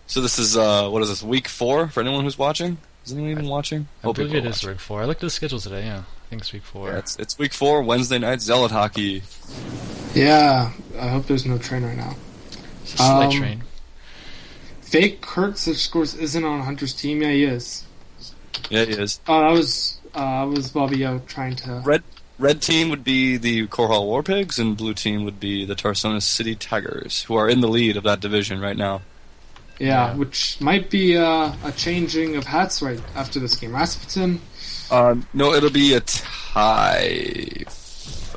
So this is, what is this, week 4 for anyone who's watching? Is anyone even watching? I believe it is week 4. I looked at the schedule today, yeah. I think it's week 4. Yeah, it's week 4, Wednesday night, Zealot hockey. Yeah, I hope there's no train right now. It's a slight train. Fake Kurtz, of course, isn't on Hunter's team. Yeah, he is. Yeah, he is. I was Bobby O trying to... Red team would be the Guerrila WarPigs, and blue team would be the Tarsonis City Tigers, who are in the lead of that division right now. Yeah, which might be a changing of hats right after this game. Rasputin? No, it'll be a tie.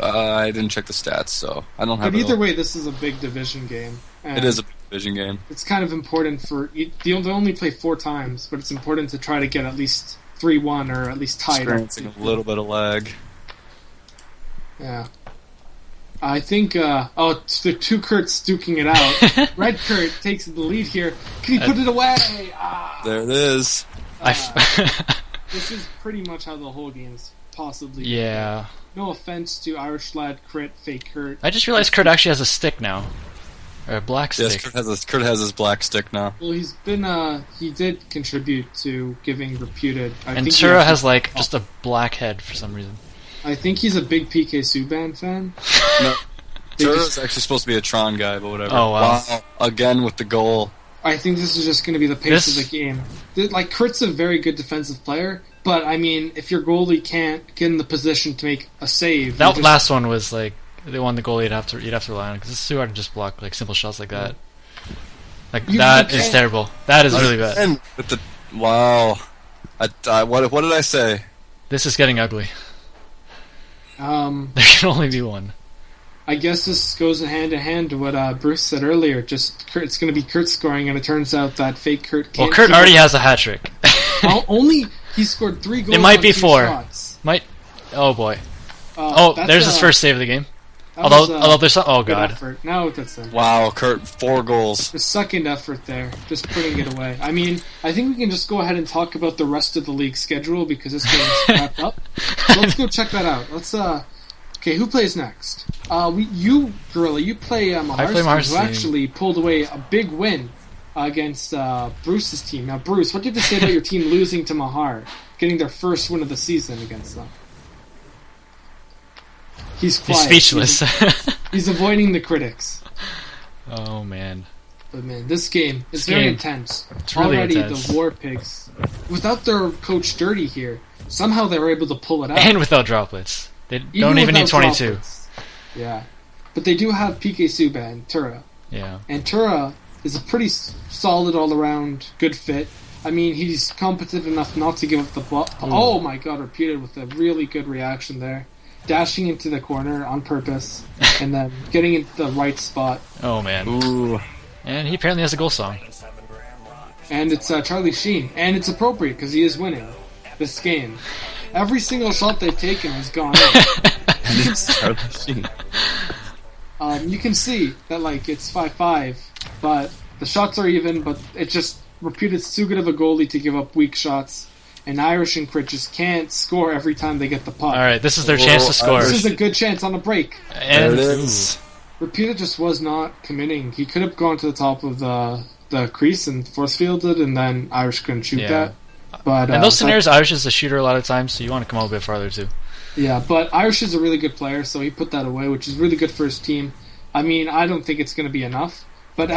I didn't check the stats, so I don't have. But either way, this is a big division game. It is a big division game. It's kind of important for they only play 4 times, but it's important to try to get at least 3-1 or at least tied up. Experiencing a little bit of lag. Yeah. I think, the two Kurts duking it out. Red Kurt takes the lead here. Can he put it away? There it is. This is pretty much how the whole game's possibly going. Yeah. No offense to Irish Lad, Crit, Fake Kurt. I just realized Kurt actually has a stick now. Or a black stick. Yes, Kurt has his black stick now. Well, he's been, he did contribute to giving Reputed. And Tura has, like, just a black head for some reason. I think he's a big PK Subban fan. No, Tura's actually supposed to be a Tron guy, but whatever. Oh, wow. Again with the goal. I think this is just going to be the pace of the game. Like, Kurt's a very good defensive player, but, I mean, if your goalie can't get in the position to make a save... That last one was, like, the one the goalie you'd have to rely on, because it's too hard to just block, like, simple shots like that. Like, that is terrible. That is really bad. And with the... Wow. What did I say? This is getting ugly. There can only be one. I guess this goes hand in hand to what Bruce said earlier. It's going to be Kurt scoring, and it turns out that fake Kurt can't. Well, Kurt already has a hat trick. Only he scored 3 goals. It might be 4. Shots. Oh boy. There's his first save of the game. Although there's some. Oh god. Effort. Now that's him. Wow, Kurt, 4 goals. The second effort there, just putting it away. I mean, I think we can just go ahead and talk about the rest of the league schedule because this game's wrapped up. So let's go check that out. Okay, who plays next? Guerrilla, you play Mahar's team, who actually pulled away a big win against Bruce's team. Now, Bruce, what do you have to say about your team losing to Mahar, getting their first win of the season against them? He's quiet. He's speechless. He's avoiding the critics. Oh, man. But, man, this game is very intense. It's really Already intense. The WarPigs, without their coach Dirty here, somehow they were able to pull it out. And without droplets. They don't even need 22. Droplets. Yeah. But they do have PK Subban, Tura. Yeah. And Tura is a pretty solid all-around good fit. I mean, he's competent enough not to give up the ball. Oh my god, Reputed with a really good reaction there. Dashing into the corner on purpose, and then getting into the right spot. Oh man. Ooh. And he apparently has a goal song. And it's Charlie Sheen. And it's appropriate, because he is winning this game. Every single shot they've taken has gone in. And it's Charlie Sheen. You can see that, like, it's 5-5, but the shots are even, but it's just Reputed's too good of a goalie to give up weak shots. And Irish and Crit just can't score every time they get the puck. Alright, this is their chance to score. This is a good chance on a break. And there it is. Reputed just was not committing. He could have gone to the top of the crease and force fielded, and then Irish couldn't shoot that. But in those scenarios, Irish is a shooter a lot of times, so you want to come out a bit farther too. Yeah, but Irish is a really good player, so he put that away, which is really good for his team. I mean, I don't think it's going to be enough, but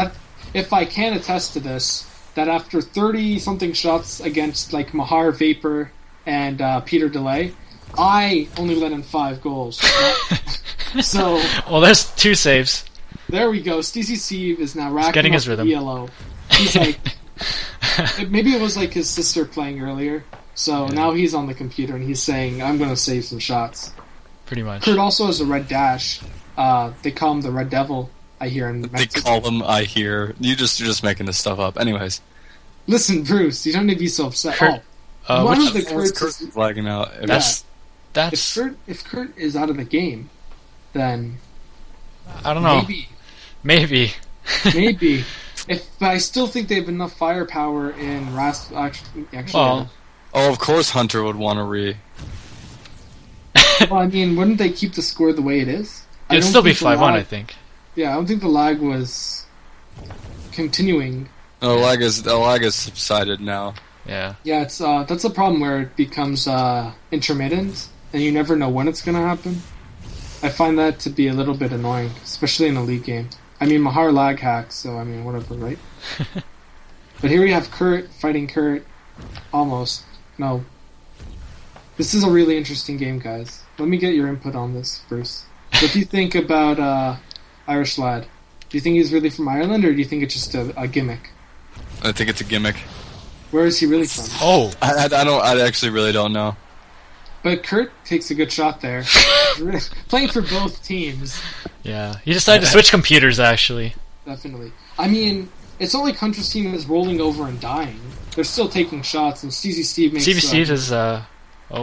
if I can attest to this, that after 30-something shots against like Mahar, Vapor, and Peter DeLay, I only let in 5 goals. So, well, there's 2 saves. There we go. Stacey Steve is now racking getting up his rhythm. ELO. He's like, maybe it was like his sister playing earlier. So now he's on the computer and he's saying, "I'm going to save some shots." Pretty much. Kurt also has a red dash. They call him the Red Devil. I hear in They call him. I hear. You're just making this stuff up. Anyways. Listen, Bruce, you don't need to be so upset. Kurt, one of the Kurt's is flagging out. That's if Kurt is out of the game, then I don't know. Maybe. If I still think they have enough firepower in actually. Well, of course Hunter would want to re. Well, I mean, wouldn't they keep the score the way it is? It'd still be 5-1, I think. Yeah, I don't think the lag was continuing. The lag is subsided now. Yeah. Yeah, it's that's a problem where it becomes intermittent, and you never know when it's going to happen. I find that to be a little bit annoying, especially in a league game. I mean, Mahar lag hacks, so I mean, whatever, right? But here we have Kurt fighting Kurt. Almost. No. This is a really interesting game, guys. Let me get your input on this, Bruce. What do you think about Irish Lad? Do you think he's really from Ireland, or do you think it's just a gimmick? I think it's a gimmick. Where is he really from? Oh, I actually really don't know. But Kurt takes a good shot there. Playing for both teams. yeah. He decided to switch computers, actually. Definitely. I mean, it's not like Hunter's team is rolling over and dying. They're still taking shots, and CZ Steve makes... CZ Steve is,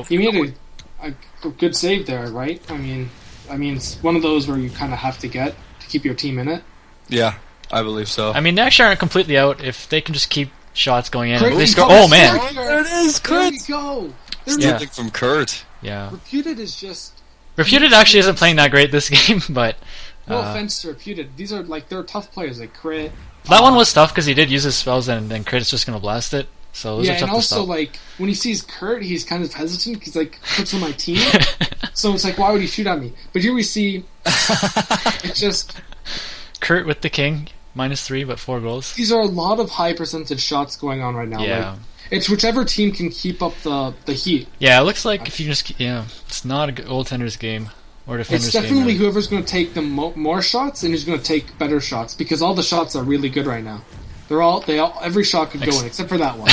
He made a good save there, right? I mean, it's one of those where you kind of have to get to keep your team in it. Yeah, I believe so. I mean, they actually aren't completely out if they can just keep shots going in. Kurt, If they score, oh, man! There it is, There Kurt! we go! Something from Kurt. Yeah. Reputed is just... Reputed actually isn't playing that great this game, but... No offense to Reputed. These are, they're tough players, like Crit. That one was tough because he did use his spells and then Crit's just going to blast it. So those are Yeah, tough and to also, stop. when he sees Kurt, he's kind of hesitant because, Kurt's on my team. So it's like, why would he shoot at me? But here we see, it's just... Kurt with the king, -3, but 4 goals. These are a lot of high percentage shots going on right now. Yeah. It's whichever team can keep up the heat. Yeah, it looks like if you just... Yeah, it's not a goaltender's game. Or defender's It's game. definitely Really. whoever's going to take the more shots and who's going to take better shots, because all the shots are really good right now. Every shot could go in except for that one.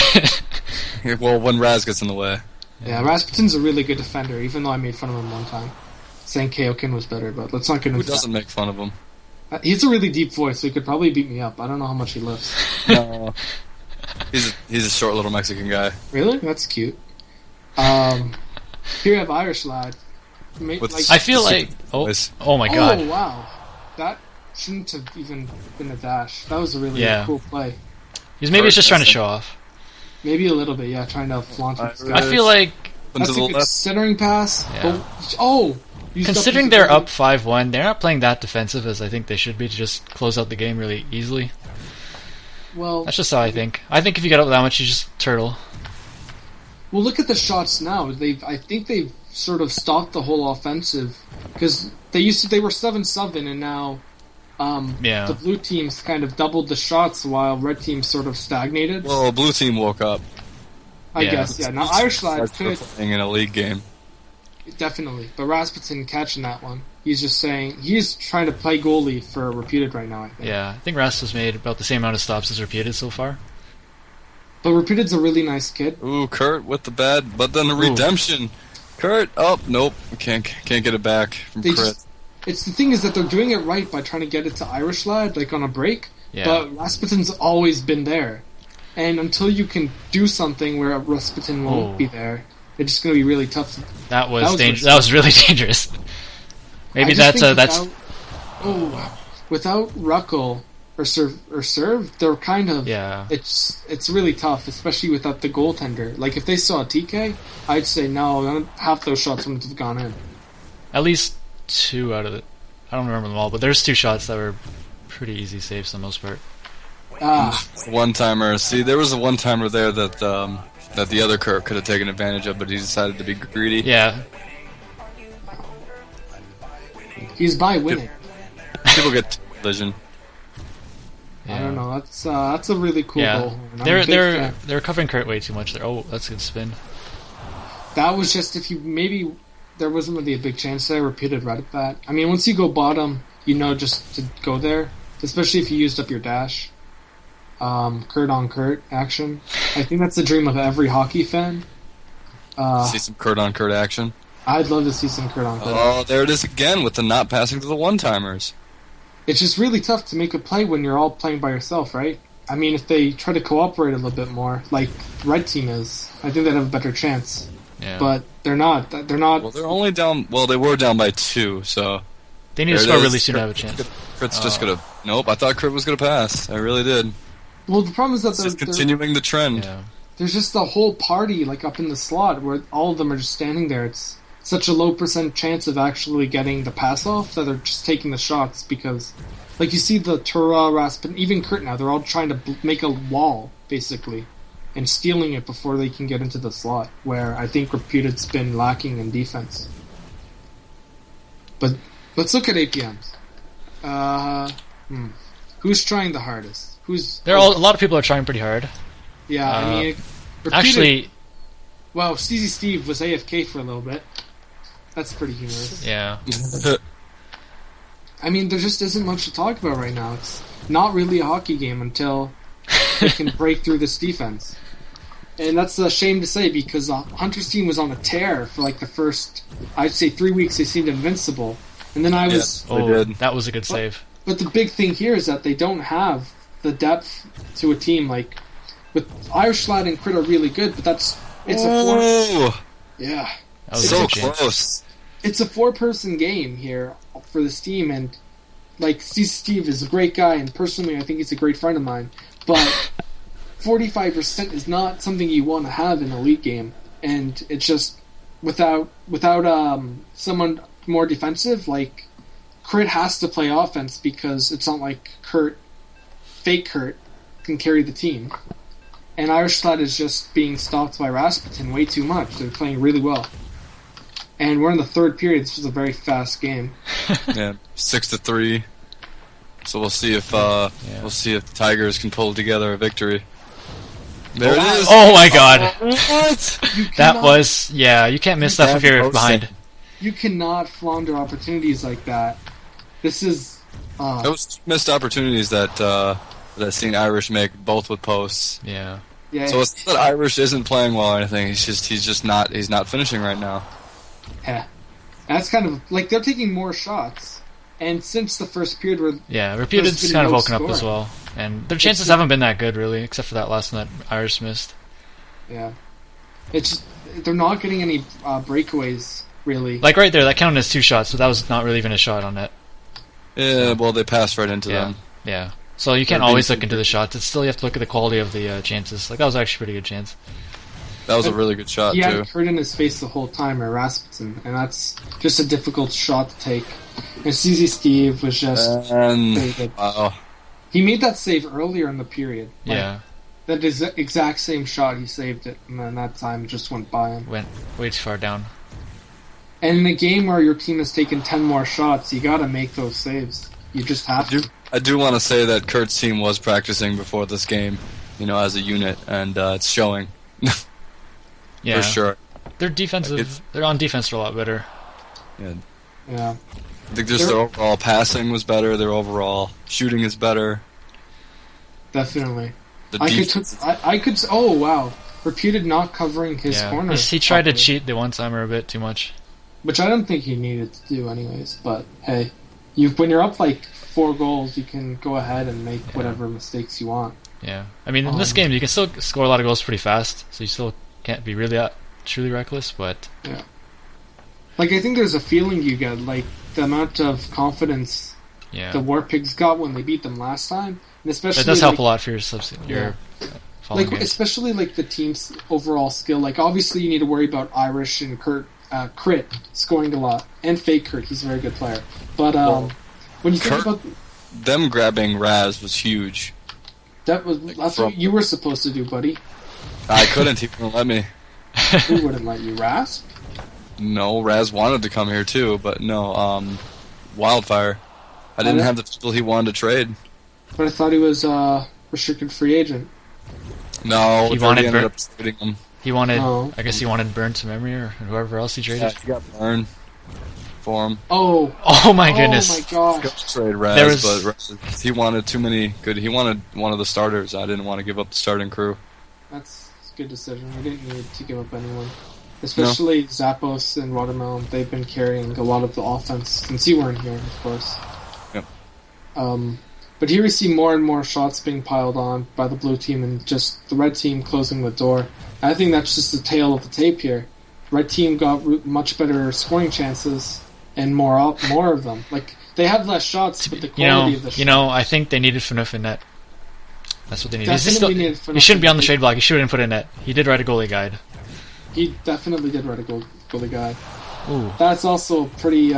Well, when Raz gets in the way. Yeah, Rasputin's a really good defender, even though I made fun of him one time, saying Kaokin was better. But let's not get Who into doesn't make fun of him? that. He's a really deep voice, so he could probably beat me up. I don't know how much he lifts. No. He's a short little Mexican guy. Really? That's cute. Here we have Irish Lad. I feel like... Oh my god. Oh, wow. That shouldn't have even been a dash. That was a really cool play. He's just trying to show off. Maybe a little bit, yeah, trying to flaunt his I feel like... That's a good centering pass. Yeah. Considering they're up 5-1, they're not playing that defensive as I think they should be to just close out the game really easily. Well, that's just how I think. I think if you get up that much, you just turtle. Well, look at the shots now. I think they've sort of stopped the whole offensive because they were 7-7 and now the blue team's kind of doubled the shots while red team sort of stagnated. Well, blue team woke up. I guess, yeah. Now Irish Lad could playing in a league game. Definitely, but Rasputin catching that one. He's just saying he's trying to play goalie for Reputed right now. I think. Yeah, I think Ras has made about the same amount of stops as Reputed so far. But Reputed's a really nice kid. Ooh, Kurt with the bad, but then the redemption. Kurt, nope, can't get it back from Crit. It's the thing is that they're doing it right by trying to get it to Irish Lad on a break. Yeah. But Rasputin's always been there, and until you can do something where Rasputin won't be there, it's just going to be really tough. That was dangerous. That was really dangerous. Maybe that's. Without Ruckle or serve, they're kind of It's really tough, especially without the goaltender. Like if they saw a TK, I'd say no. Half those shots wouldn't have gone in. At least 2 out of it. I don't remember them all, but there's 2 shots that were pretty easy saves for the most part. One-timer. See, there was a one-timer there that the other Kurt could have taken advantage of, but he decided to be greedy. Yeah. He's by winning. People get vision. Yeah. I don't know. That's a really cool goal. They're covering Kurt way too much there. Oh, that's a good spin. That was just maybe there wasn't really a big chance there. Repeated right at that. I mean, once you go bottom, just to go there, especially if you used up your dash. Kurt on Kurt action. I think that's the dream of every hockey fan. See some Kurt on Kurt action. I'd love to see some Kurt on Kurt. Oh, there it is again with the not passing to the one-timers. It's just really tough to make a play when you're all playing by yourself, right? I mean, if they try to cooperate a little bit more, like the red team is, I think they'd have a better chance. Yeah. But they're not. Well, they're only down. Well, they were down by 2, so they need to score really soon to have a chance. Kurt's just gonna. Nope, I thought Kurt was gonna pass. I really did. Well, the problem is that they're continuing the trend. Yeah. There's just the whole party up in the slot where all of them are just standing there. It's such a low % chance of actually getting the pass off that they're just taking the shots because, like, you see the Tura, Rasputin, even Kurt now, they're all trying to make a wall, basically, and stealing it before they can get into the slot, where I think Reputed's been lacking in defense. But let's look at APMs. Who's trying the hardest? A lot of people are trying pretty hard. Yeah, I mean, Reputed, actually, wow, CZ Steve was AFK for a little bit. That's pretty humorous. yeah. I mean, there just isn't much to talk about right now. It's not really a hockey game until they can break through this defense. And that's a shame to say because Hunter's team was on a tear for like the first, I'd say 3 weeks they seemed invincible. And then that was a good save. But the big thing here is that they don't have the depth to a team like with Irish Lad and Crit are really good, but it's a four. Yeah, that was so close. It's a 4-person game here for this team, and like Steve is a great guy, and personally I think he's a great friend of mine. But 45% is not something you want to have in a league game, and it's just without someone more defensive. Like Crit has to play offense because it's not like fake Kurt can carry the team. And Irish Lad is just being stopped by Rasputin way too much. They're playing really well. And we're in the third period. This was a very fast game. Yeah, 6-3. So we'll see if the Tigers can pull together a victory. There it is. Oh my God! What? That was you can't miss that if you're behind. You cannot flounder opportunities like that. This is those missed opportunities that seen Irish make both with posts. Yeah. Yeah. So it's not that Irish isn't playing well or anything. He's not finishing right now. Yeah. That's kind of like they're taking more shots, and since the first period, Reputed's kind of woken up as well, and their chances haven't been that good really, except for that last one that Irish missed. Yeah. It's just, they're not getting any breakaways really. Like right there, that counted as 2 shots, but that was not really even a shot on net. Yeah, well they passed right into them. Yeah. So you can't always look into the shots. It's still you have to look at the quality of the chances. Like that was actually a pretty good chance. That was a really good shot he too. He had Kurt in his face the whole time, or Rasputin, and that's just a difficult shot to take. And CZ Steve was just wow. He made that save earlier in the period. Yeah. That is the exact same shot, he saved it, and then that time just went by him. Went way too far down. And in a game where your team has taken 10 more shots, you gotta make those saves. You just have to. I do want to say that Kurt's team was practicing before this game, as a unit, and it's showing. Yeah. For sure. They're defensive. They're on defense for a lot better. Yeah. I think just their overall passing was better. Their overall shooting is better. Definitely. I could. Oh wow! Reputed not covering his corner. He tried to cheat the one timer a bit too much, which I don't think he needed to do anyways. But hey, when you're up like 4 goals, you can go ahead and make whatever mistakes you want. Yeah, I mean in this game you can still score a lot of goals pretty fast, so you still can't be really truly reckless. But like I think there's a feeling you get like the amount of confidence the WarPigs got when they beat them last time, and especially that does help a lot for your like games. Especially like the team's overall skill. Like obviously you need to worry about Irish and Crit scoring a lot, and fake Kurt. He's a very good player. But when you think about them grabbing Raz was huge. That's what you were supposed to do, buddy. I couldn't. He wouldn't let me. Who wouldn't let you, Raz? No, Raz wanted to come here too, but no. Wildfire. I didn't have the people he wanted to trade. But I thought he was restricted free agent. No, he wanted ended up trading him. He wanted. I guess he wanted Burn to memory or whoever else he traded. Yeah, he got Burn for him. Oh my goodness! Oh my gosh! Trade Raz, but he wanted too many good. He wanted one of the starters. I didn't want to give up the starting crew. That's a good decision. I didn't need to give up anyone. Especially Zappos and Watermelon. They've been carrying a lot of the offense since you weren't here, of course. Yep. But here we see more and more shots being piled on by the blue team and just the red team closing the door. I think that's just the tail of the tape here. Red team got much better scoring chances and more of them. Like they have less shots, but the quality of the shots. I think they needed Fanuf in net. That's what they needed. He shouldn't be on the trade block. He shouldn't put in net. He did write a goalie guide. He definitely did write a goalie guide. Ooh. That's also pretty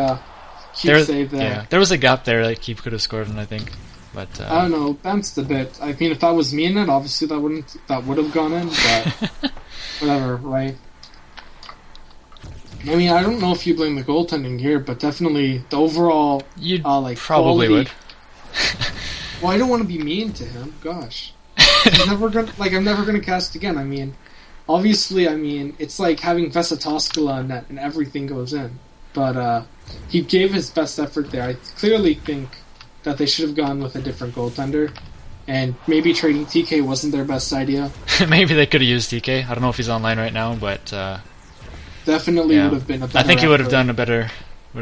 cute save there. Yeah, there was a gap there that Keep could have scored in, I think. But I don't know, bounced a bit. I mean, if that was me in it, obviously that would have gone in, but whatever, right? I mean, I don't know if you blame the goaltending here, but definitely the overall you like probably quality. would. Well, I don't want to be mean to him. Gosh, I'm never gonna cast again. I mean, obviously, it's like having Vesatoskala in net and everything goes in. But he gave his best effort there. I clearly think that they should have gone with a different goaltender, and maybe trading TK wasn't their best idea. Maybe they could have used TK. I don't know if he's online right now, but definitely would have been a better. I think he would have effort.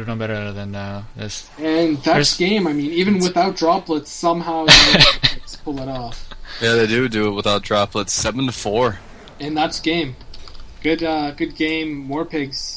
done better than this. And that's game. I mean, even without droplets, somehow they pull it off. Yeah, they do it without droplets. 7-4. And that's game. Good game. WarPigs.